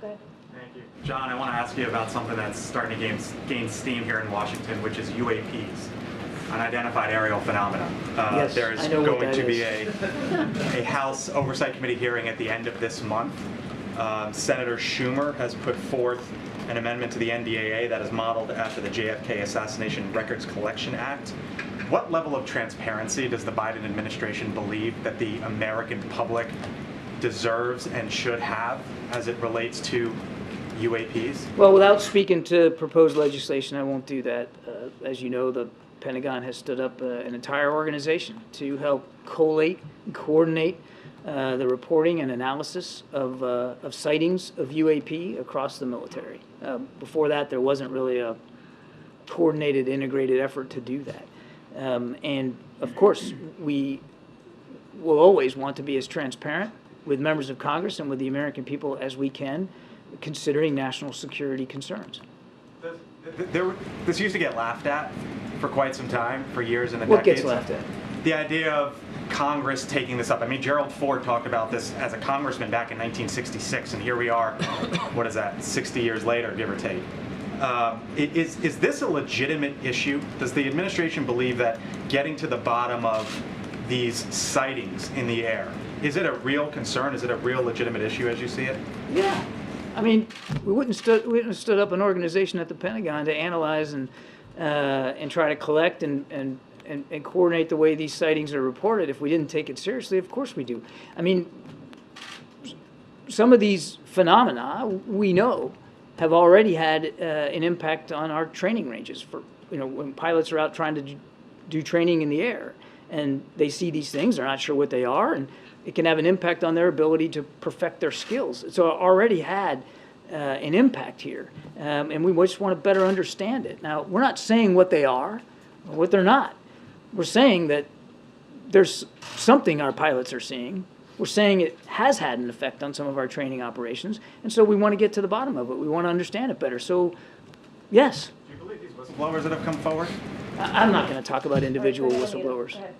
ahead. Thank you. John, I want to ask you about something that's starting to gain steam here in Washington, which is UAPs, Unidentified Aerial Phenomena. Yes, there's I know what going that to be is. a House Oversight Committee hearing at the end of this month. Senator Schumer has put forth an amendment to the NDAA that is modeled after the JFK Assassination Records Collection Act. What level of transparency does the Biden administration believe that the American public deserves and should have as it relates to UAPs? Well, without speaking to proposed legislation, I won't do that. As you know, the Pentagon has stood up an entire organization to help collate and coordinate the reporting and analysis of sightings of UAP across the military. Before that, there wasn't really a coordinated, integrated effort to do that. And of course, we will always want to be as transparent with members of Congress and with the American people as we can, considering national security concerns. This used to get laughed at for quite some time, for years and What decades. gets laughed at? The idea of Congress taking this up. I mean, Gerald Ford talked about this as a congressman back in 1966, and here we are, what is that, 60 years later, give or take. Is this a legitimate issue? Does the administration believe that getting to the bottom of these sightings in the air, is it a real concern? Is it a real legitimate issue as you see it? Yeah. I mean, we wouldn't have stood up an organization at the Pentagon to analyze and try to collect and coordinate the way these sightings are reported if we didn't take it seriously. Of course we do. I mean, some of these phenomena we know have already had an impact on our training ranges. For when pilots are out trying to do training in the air and they see these things, they're not sure what they are, and it can have an impact on their ability to perfect their skills. So it already had an impact here, and we just want to better understand it. Now, we're not saying what they are or what they're not. We're saying that there's something our pilots are seeing. We're saying it has had an effect on some of our training operations, and so we want to get to the bottom of it. We want to understand it better. So, yes. Do you believe these whistleblowers that have come forward? I'm not going to talk about individual Go ahead, whistleblowers. Anita. Go ahead.